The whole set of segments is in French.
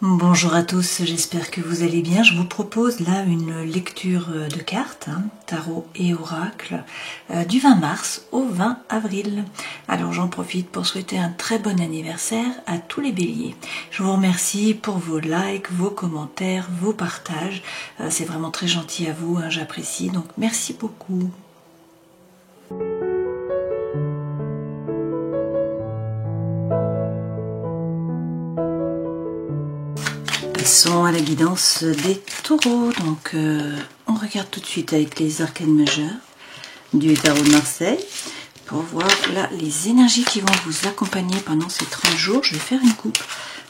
Bonjour à tous, j'espère que vous allez bien. Je vous propose là une lecture de cartes, tarot et oracle, du 20 mars au 20 avril. Alors j'en profite pour souhaiter un très bon anniversaire à tous les béliers. Je vous remercie pour vos likes, vos commentaires, vos partages. C'est vraiment très gentil à vous, j'apprécie, donc merci beaucoup. Passons à la guidance des taureaux. Donc on regarde tout de suite avec les arcanes majeurs du tarot de Marseille pour voir là les énergies qui vont vous accompagner pendant ces 30 jours. Je vais faire une coupe.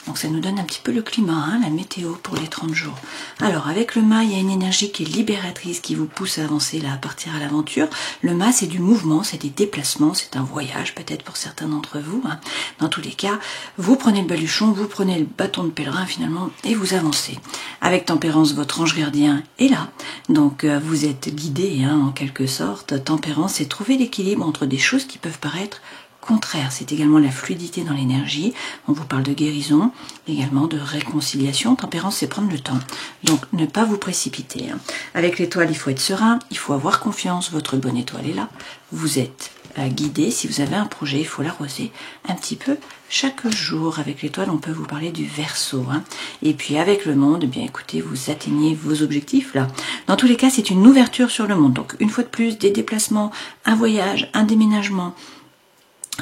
Donc ça nous donne un petit peu le climat, la météo pour les 30 jours. Alors avec le mât, il y a une énergie qui est libératrice, qui vous pousse à avancer, là, à partir à l'aventure. Le mât, c'est du mouvement, c'est des déplacements, c'est un voyage peut-être pour certains d'entre vous. Dans tous les cas, vous prenez le baluchon, vous prenez le bâton de pèlerin finalement et vous avancez. Avec tempérance, votre ange gardien est là. Donc vous êtes guidé en quelque sorte. Tempérance, c'est trouver l'équilibre entre des choses qui peuvent paraître contraire, c'est également la fluidité dans l'énergie. On vous parle de guérison, également de réconciliation. Tempérance, c'est prendre le temps. Donc, ne pas vous précipiter. Avec l'étoile, il faut être serein, il faut avoir confiance. Votre bonne étoile est là. Vous êtes guidé. Si vous avez un projet, il faut l'arroser un petit peu chaque jour. Avec l'étoile, on peut vous parler du Verseau. Et puis, avec le monde, eh bien, écoutez, vous atteignez vos objectifs là. Dans tous les cas, c'est une ouverture sur le monde. Donc, une fois de plus, des déplacements, un voyage, un déménagement,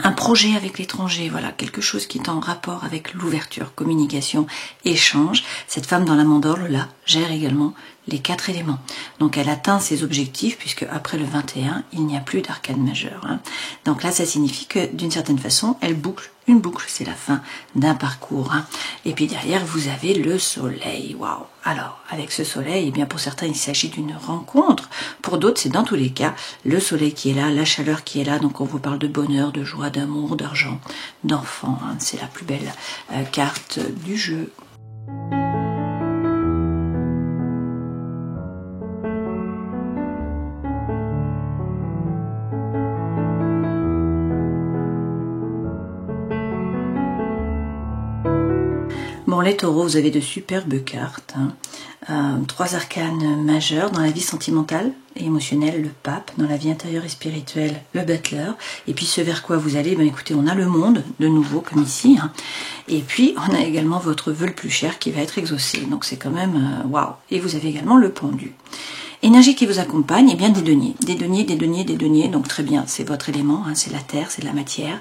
un projet avec l'étranger, voilà, quelque chose qui est en rapport avec l'ouverture, communication, échange. Cette femme dans la mandorle, là, gère également les 4 éléments. Donc elle atteint ses objectifs, puisque après le 21, il n'y a plus d'arcane majeure. Donc là, ça signifie que d'une certaine façon, elle boucle une boucle, c'est la fin d'un parcours. Et puis derrière, vous avez le soleil. Waouh! Alors, avec ce soleil, eh bien pour certains, il s'agit d'une rencontre. Pour d'autres, c'est dans tous les cas le soleil qui est là, la chaleur qui est là. Donc on vous parle de bonheur, de joie, d'amour, d'argent, d'enfant. C'est la plus belle carte du jeu. Bon, les taureaux, vous avez de superbes cartes. 3 arcanes majeurs dans la vie sentimentale et émotionnelle, le pape, dans la vie intérieure et spirituelle, le butler, et puis ce vers quoi vous allez, ben écoutez, on a le monde, de nouveau, comme ici, et puis on a également votre vœu le plus cher qui va être exaucé, donc c'est quand même waouh. Et vous avez également le pendu. Énergie qui vous accompagne, eh bien des deniers, donc très bien, c'est votre élément, c'est la terre, c'est de la matière.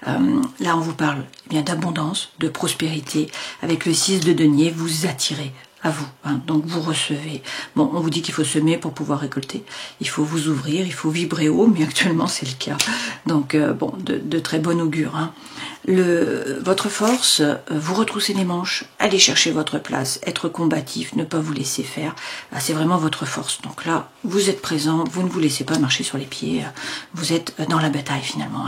Là, on vous parle bien d'abondance, de prospérité. Avec le 6 de denier, vous attirez à vous, donc vous recevez. Bon, on vous dit qu'il faut semer pour pouvoir récolter, il faut vous ouvrir, il faut vibrer haut, mais actuellement c'est le cas. Donc bon, de très bon augure. Votre force, vous retroussez les manches, allez chercher votre place, être combatif, ne pas vous laisser faire, c'est vraiment votre force. Donc là, vous êtes présent, vous ne vous laissez pas marcher sur les pieds, vous êtes dans la bataille finalement.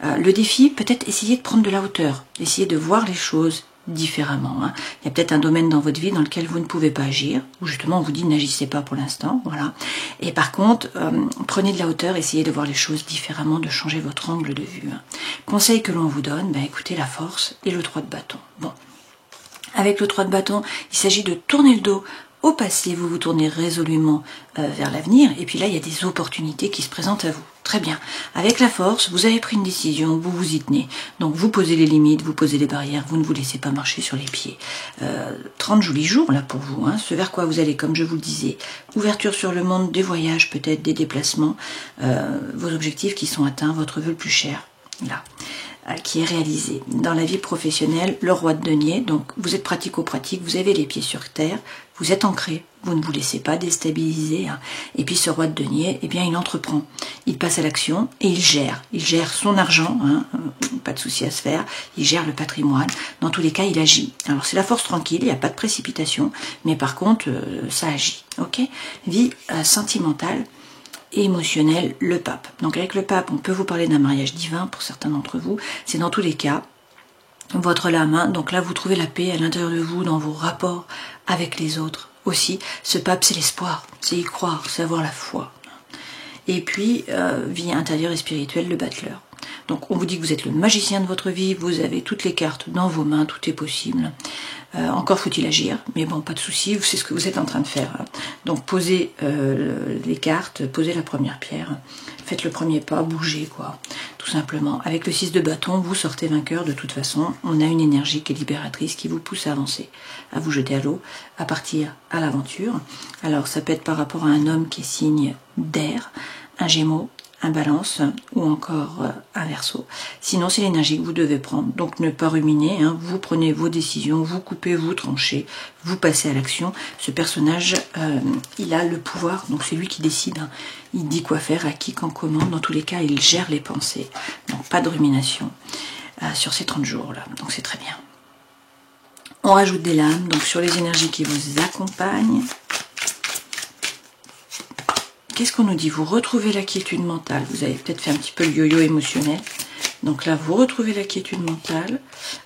Le défi, peut-être essayer de prendre de la hauteur, essayer de voir les choses différemment. Il y a peut-être un domaine dans votre vie dans lequel vous ne pouvez pas agir, ou justement on vous dit n'agissez pas pour l'instant, voilà. Et par contre, prenez de la hauteur, essayez de voir les choses différemment, de changer votre angle de vue. Conseil que l'on vous donne, ben écoutez la force et le 3 de bâton. Bon, avec le 3 de bâton, il s'agit de tourner le dos au passé, vous vous tournez résolument vers l'avenir, et puis là il y a des opportunités qui se présentent à vous. Très bien. Avec la force, vous avez pris une décision, vous vous y tenez. Donc vous posez les limites, vous posez les barrières, vous ne vous laissez pas marcher sur les pieds. 30 jolis jours là pour vous, ce vers quoi vous allez, comme je vous le disais. Ouverture sur le monde, des voyages peut-être, des déplacements, vos objectifs qui sont atteints, votre vœu le plus cher, là, qui est réalisé. Dans la vie professionnelle, le roi de denier, donc vous êtes pratico-pratique, vous avez les pieds sur terre, vous êtes ancré, vous ne vous laissez pas déstabiliser. Et puis ce roi de denier, eh bien il entreprend, il passe à l'action et il gère son argent, pas de souci à se faire, il gère le patrimoine, dans tous les cas il agit. Alors c'est la force tranquille, il n'y a pas de précipitation, mais par contre ça agit, ok. Vie sentimentale et émotionnelle, le pape. Donc avec le pape, on peut vous parler d'un mariage divin pour certains d'entre vous, c'est dans tous les cas votre lame, donc là vous trouvez la paix à l'intérieur de vous, dans vos rapports avec les autres aussi. Ce pape, c'est l'espoir, c'est y croire, c'est avoir la foi. Et puis vie intérieure et spirituelle, le battleur. Donc on vous dit que vous êtes le magicien de votre vie, vous avez toutes les cartes dans vos mains, tout est possible. Encore faut-il agir, mais bon, pas de souci, c'est ce que vous êtes en train de faire. Donc posez les cartes, posez la première pierre, faites le premier pas, bougez quoi, tout simplement. Avec le 6 de bâton, vous sortez vainqueur de toute façon. On a une énergie qui est libératrice, qui vous pousse à avancer, à vous jeter à l'eau, à partir à l'aventure. Alors ça peut être par rapport à un homme qui est signe d'air, un Gémeaux, un Balance ou encore un Verseau. Sinon, c'est l'énergie que vous devez prendre. Donc, ne pas ruminer. Hein. Vous prenez vos décisions, vous coupez, vous tranchez, vous passez à l'action. Ce personnage, il a le pouvoir. Donc, c'est lui qui décide. Hein. Il dit quoi faire, à qui, quand, comment. Dans tous les cas, il gère les pensées. Donc, pas de rumination sur ces 30 jours-là. Donc, c'est très bien. On rajoute des lames. Donc, sur les énergies qui vous accompagnent. Qu'est-ce qu'on nous dit? Vous retrouvez la quiétude mentale. Vous avez peut-être fait un petit peu le yo-yo émotionnel. Donc là, vous retrouvez la quiétude mentale.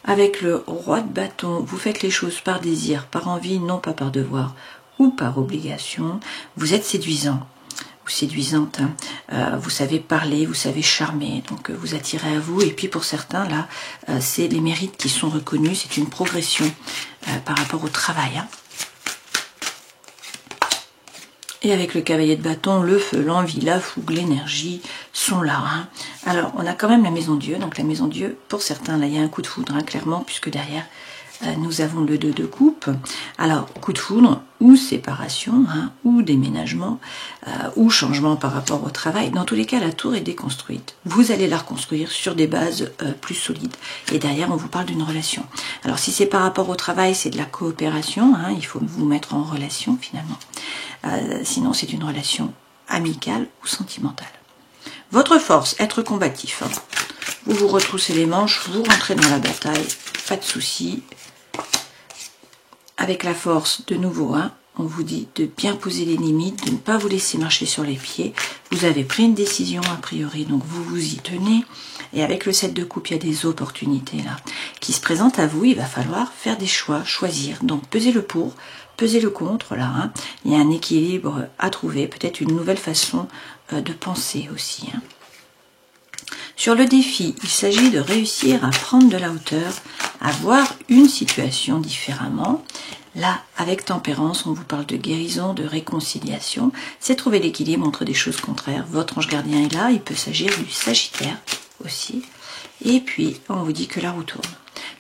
Avec le roi de bâton, vous faites les choses par désir, par envie, non pas par devoir ou par obligation. Vous êtes séduisant ou séduisante. Hein. Vous savez parler, vous savez charmer. Donc vous attirez à vous. Et puis pour certains, là, c'est les mérites qui sont reconnus. C'est une progression par rapport au travail. Hein. Et avec le cavalier de bâton, le feu, l'envie, la fougue, l'énergie sont là. Hein. Alors, on a quand même la maison Dieu. Donc la maison Dieu, pour certains, là, il y a un coup de foudre, hein, clairement, puisque derrière, nous avons le 2 de coupe. Alors, coup de foudre, ou séparation, hein, ou déménagement, ou changement par rapport au travail. Dans tous les cas, la tour est déconstruite. Vous allez la reconstruire sur des bases plus solides. Et derrière, on vous parle d'une relation. Alors, si c'est par rapport au travail, c'est de la coopération. Hein, il faut vous mettre en relation, finalement. Sinon, c'est une relation amicale ou sentimentale. Votre force, être combatif. Hein. Vous vous retroussez les manches, vous rentrez dans la bataille, pas de souci. Avec la force, de nouveau, hein, on vous dit de bien poser les limites, de ne pas vous laisser marcher sur les pieds. Vous avez pris une décision a priori, donc vous vous y tenez. Et avec le 7 de coupe, il y a des opportunités là qui se présentent à vous. Il va falloir faire des choix, choisir. Donc pesez le pour, pesez le contre là. Hein. Il y a un équilibre à trouver, peut-être une nouvelle façon de penser aussi. Hein. Sur le défi, il s'agit de réussir à prendre de la hauteur, à voir une situation différemment. Là, avec tempérance, on vous parle de guérison, de réconciliation. C'est trouver l'équilibre entre des choses contraires. Votre ange gardien est là, il peut s'agir du Sagittaire aussi. Et puis, on vous dit que la roue tourne.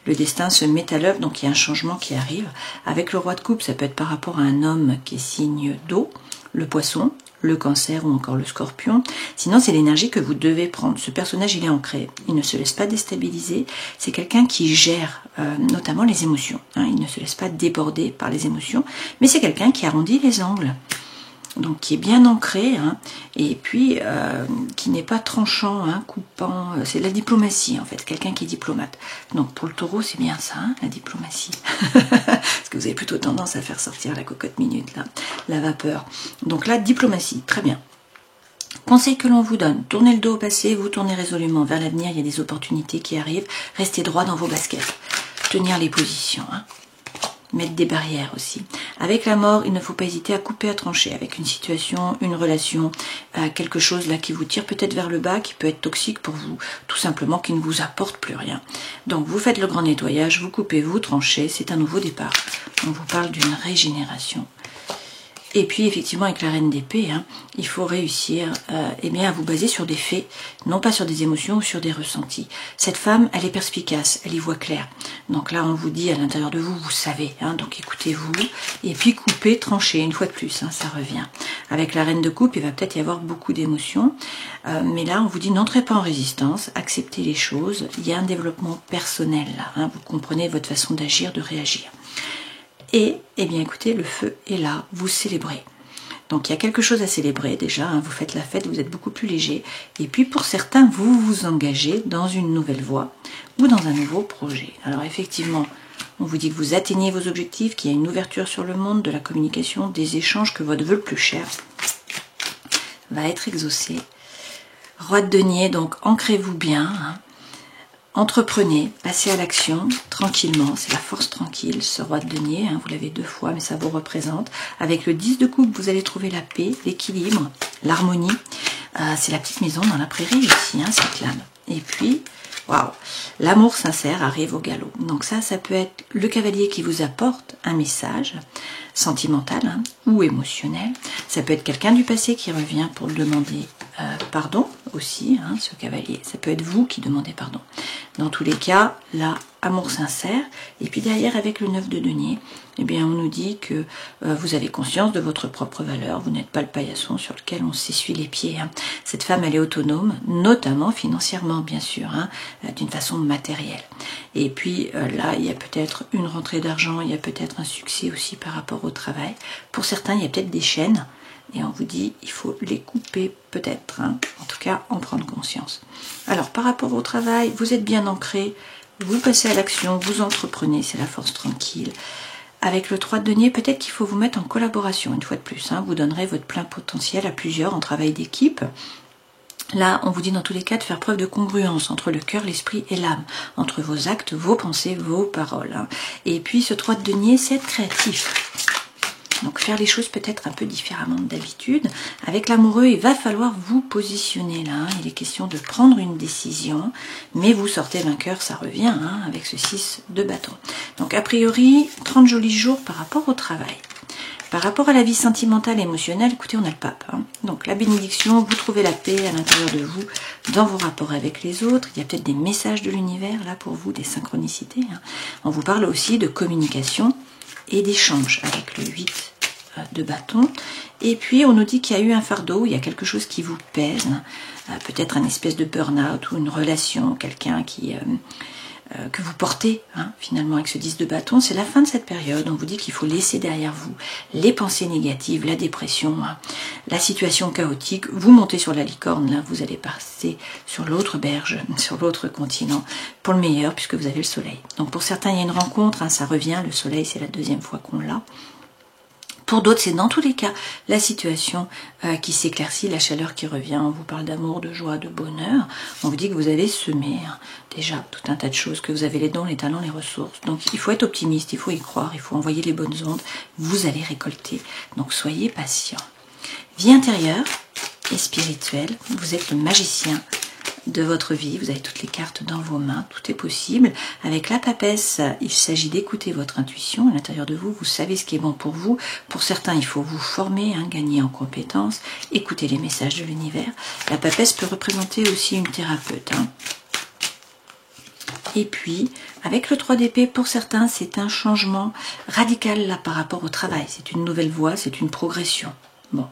Le destin se met à l'œuvre, donc il y a un changement qui arrive. Avec le roi de coupe, ça peut être par rapport à un homme qui est signe d'eau, le poisson, le cancer ou encore le scorpion. Sinon, c'est l'énergie que vous devez prendre. Ce personnage, il est ancré. Il ne se laisse pas déstabiliser. C'est quelqu'un qui gère notamment les émotions. Hein. Il ne se laisse pas déborder par les émotions. Mais c'est quelqu'un qui arrondit les angles. Donc, qui est bien ancré. Hein. Et puis, qui n'est pas tranchant, hein, coupant. C'est de la diplomatie, en fait. Quelqu'un qui est diplomate. Donc, pour le taureau, c'est bien ça, hein, la diplomatie. Parce que vous avez plutôt tendance à faire sortir la cocotte minute, là, la vapeur. Donc là, diplomatie, très bien. Conseil que l'on vous donne, tournez le dos au passé, vous tournez résolument vers l'avenir, il y a des opportunités qui arrivent, restez droit dans vos baskets, tenir les positions, hein. Mettre des barrières aussi. Avec la mort, il ne faut pas hésiter à couper, à trancher avec une situation, une relation, quelque chose là qui vous tire peut-être vers le bas, qui peut être toxique pour vous, tout simplement qui ne vous apporte plus rien. Donc vous faites le grand nettoyage, vous coupez, vous tranchez, c'est un nouveau départ. On vous parle d'une régénération. Et puis effectivement avec la reine d'épée, hein, il faut réussir eh bien, à vous baser sur des faits, non pas sur des émotions ou sur des ressentis. Cette femme, elle est perspicace, elle y voit clair. Donc là on vous dit à l'intérieur de vous, vous savez, hein, donc écoutez-vous, et puis coupez, tranchez, une fois de plus, hein, ça revient. Avec la reine de coupe, il va peut-être y avoir beaucoup d'émotions, mais là on vous dit n'entrez pas en résistance, acceptez les choses, il y a un développement personnel là, hein, vous comprenez votre façon d'agir, de réagir. Et, eh bien écoutez, le feu est là, vous célébrez. Donc il y a quelque chose à célébrer déjà, hein, vous faites la fête, vous êtes beaucoup plus léger. Et puis pour certains, vous vous engagez dans une nouvelle voie ou dans un nouveau projet. Alors effectivement, on vous dit que vous atteignez vos objectifs, qu'il y a une ouverture sur le monde, de la communication, des échanges, que votre vœu le plus cher va être exaucé. Roi de denier, donc ancrez-vous bien, hein. Entreprenez, passez à l'action, tranquillement, c'est la force tranquille, ce roi de denier, hein, vous l'avez 2 fois, mais ça vous représente. Avec le 10 de coupe, vous allez trouver la paix, l'équilibre, l'harmonie. C'est la petite maison dans la prairie aussi, hein, cette lame. Et puis, waouh, l'amour sincère arrive au galop. Donc ça peut être le cavalier qui vous apporte un message sentimental ou émotionnel. Ça peut être quelqu'un du passé qui revient pour demander pardon aussi, ce cavalier. Ça peut être vous qui demandez pardon. Dans tous les cas, là, amour sincère. Et puis derrière, avec le 9 de denier, eh bien, on nous dit que vous avez conscience de votre propre valeur. Vous n'êtes pas le paillasson sur lequel on s'essuie les pieds. Cette femme, elle est autonome, notamment financièrement, bien sûr, d'une façon matérielle. Et puis là, il y a peut-être une rentrée d'argent, il y a peut-être un succès aussi par rapport au travail. Pour certains, il y a peut-être des chaînes. Et on vous dit, il faut les couper peut-être, en tout cas en prendre conscience. Alors par rapport au travail, vous êtes bien ancré, vous passez à l'action, vous entreprenez, c'est la force tranquille. Avec le 3 de denier, peut-être qu'il faut vous mettre en collaboration une fois de plus. Vous donnerez votre plein potentiel à plusieurs en travail d'équipe. Là, on vous dit dans tous les cas de faire preuve de congruence entre le cœur, l'esprit et l'âme, entre vos actes, vos pensées, vos paroles. Et puis ce 3 de denier, c'est être créatif. Donc faire les choses peut-être un peu différemment d'habitude. Avec l'amoureux, il va falloir vous positionner là. Il est question de prendre une décision, mais vous sortez vainqueur, ça revient avec ce 6 de bâton. Donc a priori, 30 jolis jours par rapport au travail. Par rapport à la vie sentimentale et émotionnelle, écoutez, on a le pape. Donc la bénédiction, vous trouvez la paix à l'intérieur de vous, dans vos rapports avec les autres. Il y a peut-être des messages de l'univers là pour vous, des synchronicités. On vous parle aussi de communication et d'échange avec le 8 de bâton. Et puis on nous dit qu'il y a eu un fardeau, il y a quelque chose qui vous pèse, peut-être un espèce de burn-out ou une relation, quelqu'un que vous portez finalement avec ce 10 de bâton. C'est la fin de cette période. On vous dit qu'il faut laisser derrière vous les pensées négatives, la dépression, la situation chaotique. Vous montez sur la licorne, là vous allez passer sur l'autre berge, sur l'autre continent pour le meilleur puisque vous avez le soleil. Donc pour certains il y a une rencontre, ça revient, le soleil c'est la deuxième fois qu'on l'a. Pour d'autres, c'est dans tous les cas la situation qui s'éclaircit, la chaleur qui revient. On vous parle d'amour, de joie, de bonheur. On vous dit que vous avez semé déjà tout un tas de choses, que vous avez les dons, les talents, les ressources. Donc il faut être optimiste, il faut y croire, il faut envoyer les bonnes ondes. Vous allez récolter. Donc soyez patient. Vie intérieure et spirituelle. Vous êtes le magicien de votre vie, vous avez toutes les cartes dans vos mains, tout est possible. Avec la papesse, il s'agit d'écouter votre intuition à l'intérieur de vous, vous savez ce qui est bon pour vous. Pour certains, il faut vous former, gagner en compétences, écouter les messages de l'univers. La papesse peut représenter aussi une thérapeute. Et puis, avec le 3 d'épée, pour certains, c'est un changement radical là par rapport au travail. C'est une nouvelle voie, c'est une progression. Bon,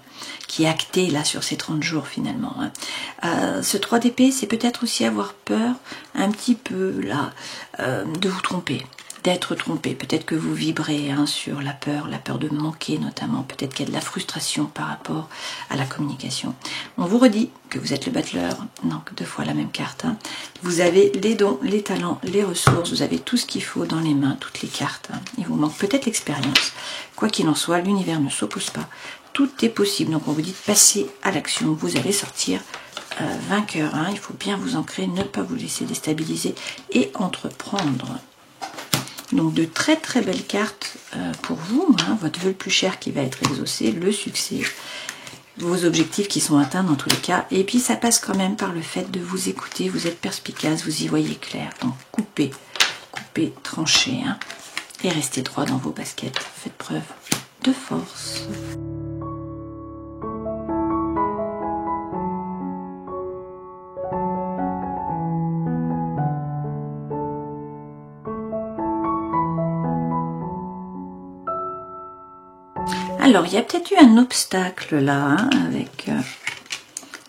qui est acté là sur ces 30 jours finalement. Ce 3 d'épée, c'est peut-être aussi avoir peur un petit peu là de vous tromper, d'être trompé. Peut-être que vous vibrez sur la peur de manquer notamment. Peut-être qu'il y a de la frustration par rapport à la communication. On vous redit que vous êtes le battleur, donc 2 fois la même carte. Vous avez les dons, les talents, les ressources, vous avez tout ce qu'il faut dans les mains, toutes les cartes. Il vous manque peut-être l'expérience. Quoi qu'il en soit, l'univers ne s'oppose pas. Tout est possible, donc on vous dit de passer à l'action. Vous allez sortir vainqueur. Il faut bien vous ancrer, ne pas vous laisser déstabiliser et entreprendre. Donc de très très belles cartes pour vous. Votre vœu le plus cher qui va être exaucé, le succès, vos objectifs qui sont atteints dans tous les cas. Et puis ça passe quand même par le fait de vous écouter. Vous êtes perspicace, vous y voyez clair. Donc coupez, tranchez et restez droit dans vos baskets. Faites preuve de force. Alors, il y a peut-être eu un obstacle là, avec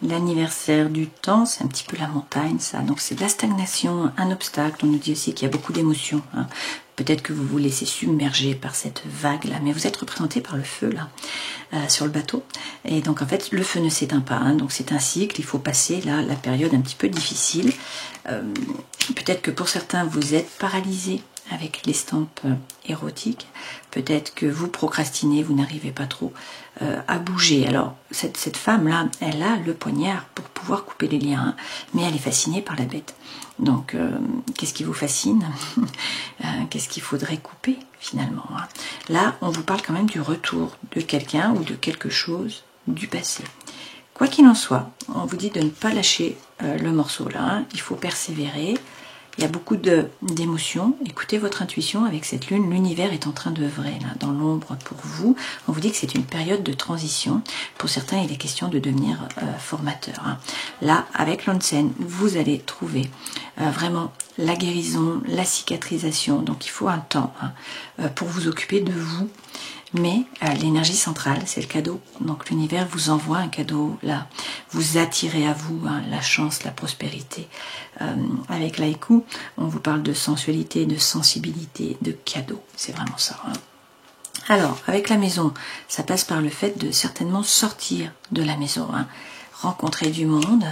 l'anniversaire du temps, c'est un petit peu la montagne ça, donc c'est de la stagnation, un obstacle. On nous dit aussi qu'il y a beaucoup d'émotions. Peut-être que vous vous laissez submerger par cette vague là, mais vous êtes représenté par le feu là, sur le bateau. Et donc en fait, le feu ne s'éteint pas, donc c'est un cycle, il faut passer là la période un petit peu difficile. Peut-être que pour certains, vous êtes paralysé avec l'estampe érotique. Peut-être que vous procrastinez, vous n'arrivez pas trop à bouger. Alors, cette femme-là, elle a le poignard pour pouvoir couper les liens, mais elle est fascinée par la bête. Donc, qu'est-ce qui vous fascine? Qu'est-ce qu'il faudrait couper, finalement? Là, on vous parle quand même du retour de quelqu'un ou de quelque chose du passé. Quoi qu'il en soit, on vous dit de ne pas lâcher le morceau là, hein. Il faut persévérer. Il y a beaucoup d'émotions. Écoutez votre intuition avec cette lune. L'univers est en train d'œuvrer là, dans l'ombre pour vous. On vous dit que c'est une période de transition. Pour certains, il est question de devenir formateur. Hein. Là, avec l'onsen, vous allez trouver vraiment la guérison, la cicatrisation. Donc, il faut un temps hein, pour vous occuper de vous. Mais l'énergie centrale, c'est le cadeau. Donc l'univers vous envoie un cadeau là. Vous attirez à vous hein, la chance, la prospérité. Avec l'haïku, on vous parle de sensualité, de sensibilité, de cadeau. C'est vraiment ça. Hein. Alors, avec la maison, ça passe par le fait de certainement sortir de la maison. Hein. Rencontrer du monde,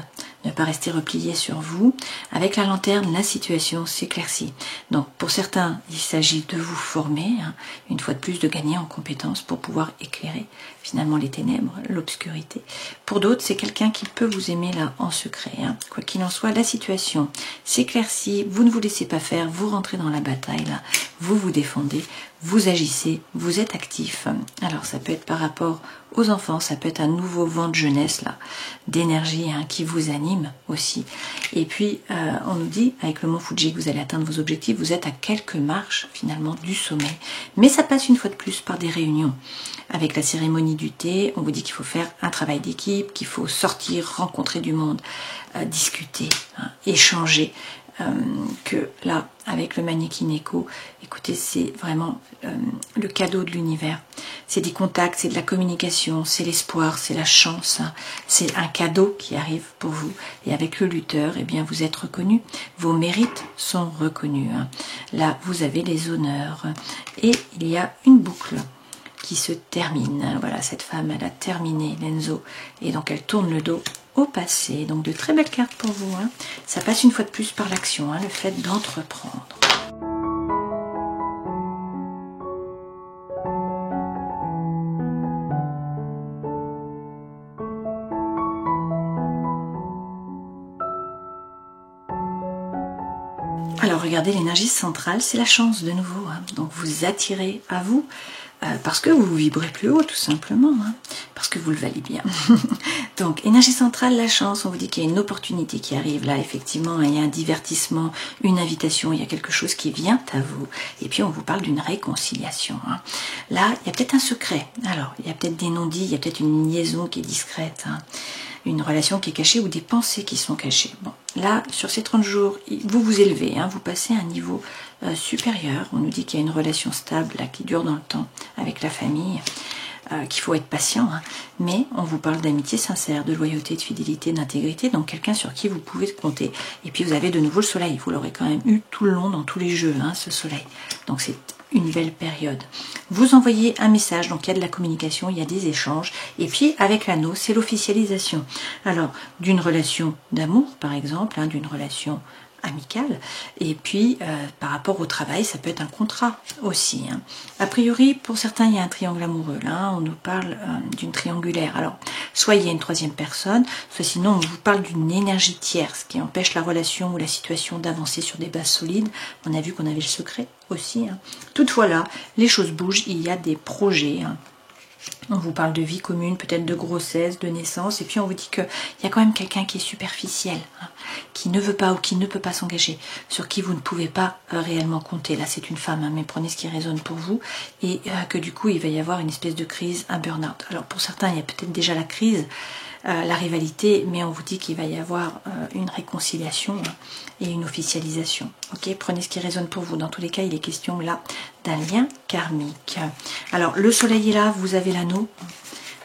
ne pas rester replié sur vous. Avec la lanterne, la situation s'éclaircit. Donc pour certains, il s'agit de vous former, hein, une fois de plus de gagner en compétences pour pouvoir éclairer finalement les ténèbres, l'obscurité. Pour d'autres, c'est quelqu'un qui peut vous aimer là en secret. Hein. Quoi qu'il en soit, la situation s'éclaircit, vous ne vous laissez pas faire, vous rentrez dans la bataille là, vous vous défendez, vous agissez, vous êtes actif. Alors ça peut être par rapport aux enfants, ça peut être un nouveau vent de jeunesse là, d'énergie hein, qui vous anime aussi. Et puis on nous dit avec le mont Fuji que vous allez atteindre vos objectifs, vous êtes à quelques marches finalement du sommet. Mais ça passe une fois de plus par des réunions. Avec la cérémonie du thé, on vous dit qu'il faut faire un travail d'équipe, qu'il faut sortir, rencontrer du monde, discuter, hein, échanger. Que là, avec le Mannequin Echo, écoutez, c'est vraiment le cadeau de l'univers. C'est des contacts, c'est de la communication, c'est l'espoir, c'est la chance. Hein. C'est un cadeau qui arrive pour vous. Et avec le lutteur, eh bien, vous êtes reconnu. Vos mérites sont reconnus. Hein. Là, vous avez les honneurs. Et il y a une boucle qui se termine. Voilà, cette femme, elle a terminé l'Enzo. Et donc, elle tourne le dos au passé. Donc de très belles cartes pour vous. Hein. Ça passe une fois de plus par l'action, hein, le fait d'entreprendre. Alors regardez, l'énergie centrale, c'est la chance de nouveau. Hein. Donc vous attirez à vous parce que vous vibrez plus haut tout simplement. Hein. Parce que vous le valez bien. Donc, énergie centrale, la chance, on vous dit qu'il y a une opportunité qui arrive là, effectivement, il y a un divertissement, une invitation, il y a quelque chose qui vient à vous. Et puis, on vous parle d'une réconciliation. Hein. Là, il y a peut-être un secret. Alors, il y a peut-être des non-dits, il y a peut-être une liaison qui est discrète, hein. Une relation qui est cachée ou des pensées qui sont cachées. Bon, là, sur ces 30 jours, vous vous élevez, hein, vous passez à un niveau supérieur. On nous dit qu'il y a une relation stable là, qui dure dans le temps avec la famille. Qu'il faut être patient, hein. Mais on vous parle d'amitié sincère, de loyauté, de fidélité, d'intégrité, donc quelqu'un sur qui vous pouvez compter. Et puis vous avez de nouveau le soleil, vous l'aurez quand même eu tout le long dans tous les jeux, hein, ce soleil. Donc c'est une belle période. Vous envoyez un message, donc il y a de la communication, il y a des échanges, et puis avec l'anneau, c'est l'officialisation. Alors, d'une relation d'amour, par exemple, hein, d'une relation amicale, et puis par rapport au travail, ça peut être un contrat aussi. Hein. A priori, pour certains, il y a un triangle amoureux. Là, on nous parle d'une triangulaire. Alors, soit il y a une troisième personne, soit sinon on vous parle d'une énergie tierce qui empêche la relation ou la situation d'avancer sur des bases solides. On a vu qu'on avait le secret aussi. Hein. Toutefois là, les choses bougent, il y a des projets. Hein. On vous parle de vie commune, peut-être de grossesse, de naissance, et puis on vous dit qu'il y a quand même quelqu'un qui est superficiel, hein, qui ne veut pas ou qui ne peut pas s'engager, sur qui vous ne pouvez pas réellement compter. Là, c'est une femme, hein, mais prenez ce qui résonne pour vous, et que du coup, il va y avoir une espèce de crise, un burn-out. Alors pour certains, il y a peut-être déjà la crise, la rivalité, mais on vous dit qu'il va y avoir une réconciliation et une officialisation. Ok, prenez ce qui résonne pour vous. Dans tous les cas, il est question là d'un lien karmique. Alors, le soleil est là, vous avez l'anneau,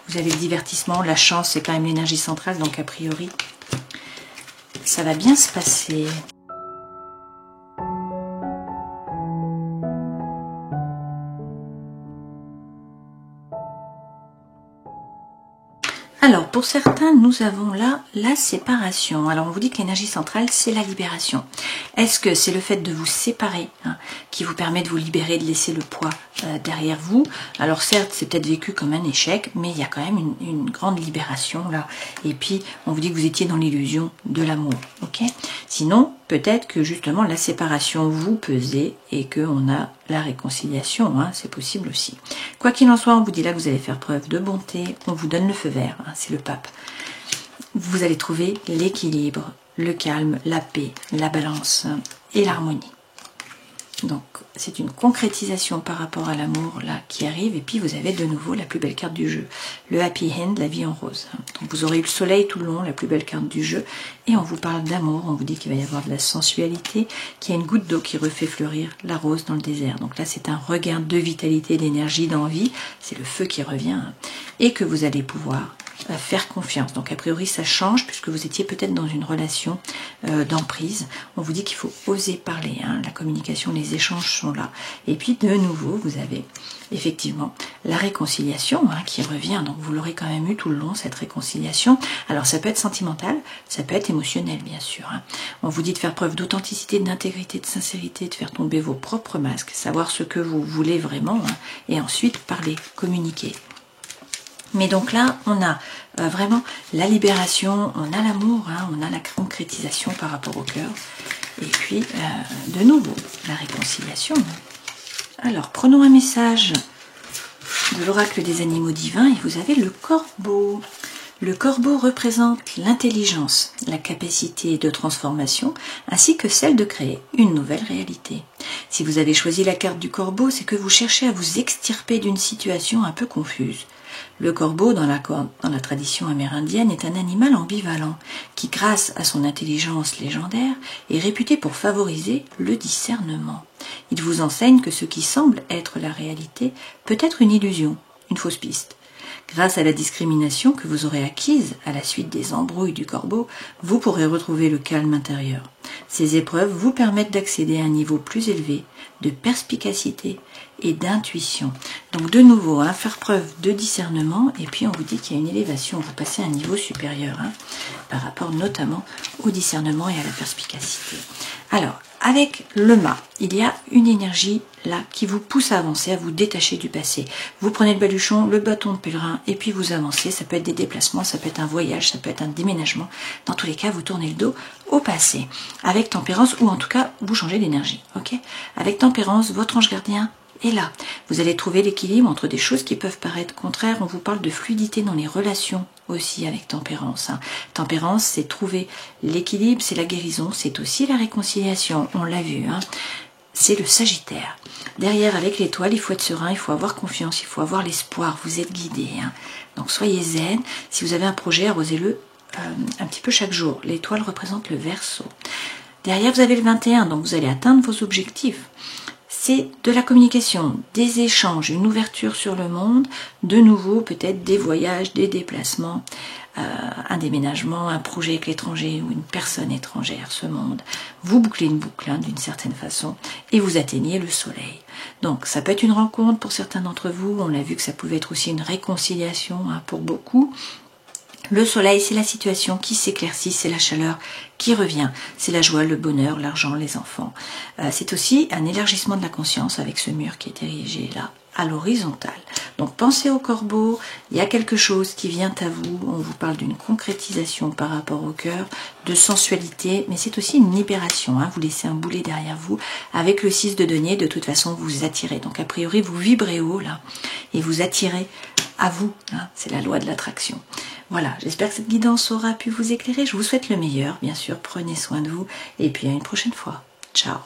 vous avez le divertissement, la chance, c'est quand même l'énergie centrale, donc a priori, ça va bien se passer. Alors, pour certains, nous avons là la séparation. Alors, on vous dit que l'énergie centrale, c'est la libération. Est-ce que c'est le fait de vous séparer, hein, qui vous permet de vous libérer, de laisser le poids derrière vous? Alors, certes, c'est peut-être vécu comme un échec, mais il y a quand même une grande libération là. Et puis, on vous dit que vous étiez dans l'illusion de l'amour. Ok? Sinon, peut-être que justement, la séparation vous pesait et qu'on a la réconciliation, hein, c'est possible aussi. Quoi qu'il en soit, on vous dit là que vous allez faire preuve de bonté, on vous donne le feu vert, hein, c'est le pape. vous allez trouver l'équilibre, le calme, la paix, la balance et l'harmonie. Donc c'est une concrétisation par rapport à l'amour là qui arrive, et puis vous avez de nouveau la plus belle carte du jeu, le happy end, la vie en rose. Donc vous aurez eu le soleil tout le long, la plus belle carte du jeu, et on vous parle d'amour, on vous dit qu'il va y avoir de la sensualité, qu'il y a une goutte d'eau qui refait fleurir la rose dans le désert. Donc là c'est un regain de vitalité, d'énergie, d'envie, c'est le feu qui revient, et que vous allez pouvoir faire confiance. Donc a priori ça change puisque vous étiez peut-être dans une relation d'emprise. On vous dit qu'il faut oser parler, hein. La communication, les échanges sont là. Et puis de nouveau vous avez effectivement la réconciliation qui revient. Donc vous l'aurez quand même eu tout le long, cette réconciliation. Alors ça peut être sentimental, ça peut être émotionnel bien sûr. On vous dit de faire preuve d'authenticité, d'intégrité, de sincérité, de faire tomber vos propres masques, savoir ce que vous voulez vraiment, et ensuite parler, communiquer. Mais donc là, on a vraiment la libération, on a l'amour, on a la concrétisation par rapport au cœur. Et puis, de nouveau, la réconciliation. Alors, prenons un message de l'oracle des animaux divins et vous avez le corbeau. Le corbeau représente l'intelligence, la capacité de transformation, ainsi que celle de créer une nouvelle réalité. Si vous avez choisi la carte du corbeau, c'est que vous cherchez à vous extirper d'une situation un peu confuse. Le corbeau, dans la tradition amérindienne, est un animal ambivalent qui, grâce à son intelligence légendaire, est réputé pour favoriser le discernement. Il vous enseigne que ce qui semble être la réalité peut être une illusion, une fausse piste. Grâce à la discrimination que vous aurez acquise à la suite des embrouilles du corbeau, vous pourrez retrouver le calme intérieur. Ces épreuves vous permettent d'accéder à un niveau plus élevé de perspicacité et d'intuition. Donc de nouveau, faire preuve de discernement, et puis on vous dit qu'il y a une élévation, vous passez à un niveau supérieur, par rapport notamment au discernement et à la perspicacité. Alors, avec le mât, il y a une énergie là qui vous pousse à avancer, à vous détacher du passé. Vous prenez le baluchon, le bâton de pèlerin, et puis vous avancez. Ça peut être des déplacements, ça peut être un voyage, ça peut être un déménagement. Dans tous les cas, vous tournez le dos au passé. Avec tempérance, ou en tout cas, vous changez d'énergie. Ok ? Avec tempérance, votre ange gardien est là. Vous allez trouver l'équilibre entre des choses qui peuvent paraître contraires. On vous parle de fluidité dans les relations aussi avec tempérance. Tempérance, c'est trouver l'équilibre, c'est la guérison, c'est aussi la réconciliation. On l'a vu, c'est le Sagittaire. Derrière, avec l'étoile, il faut être serein, il faut avoir confiance, il faut avoir l'espoir. Vous êtes guidé. Donc soyez zen. Si vous avez un projet, arrosez-le un petit peu chaque jour. L'étoile représente le Verseau. Derrière, vous avez le 21, donc vous allez atteindre vos objectifs. C'est de la communication, des échanges, une ouverture sur le monde, de nouveau peut-être des voyages, des déplacements, un déménagement, un projet avec l'étranger ou une personne étrangère, ce monde. Vous bouclez une boucle d'une certaine façon et vous atteignez le soleil. Donc ça peut être une rencontre pour certains d'entre vous, on l'a vu que ça pouvait être aussi une réconciliation pour beaucoup. Le soleil, c'est la situation qui s'éclaircit, c'est la chaleur qui revient, c'est la joie, le bonheur, l'argent, les enfants. C'est aussi un élargissement de la conscience avec ce mur qui est érigé là, à l'horizontale. Donc pensez au corbeau, il y a quelque chose qui vient à vous, on vous parle d'une concrétisation par rapport au cœur, de sensualité, mais c'est aussi une libération, vous laissez un boulet derrière vous. Avec le 6 de denier, de toute façon, vous attirez. Donc a priori, vous vibrez haut là, et vous attirez à vous, c'est la loi de l'attraction. Voilà, j'espère que cette guidance aura pu vous éclairer. Je vous souhaite le meilleur, bien sûr. Prenez soin de vous et puis à une prochaine fois. Ciao.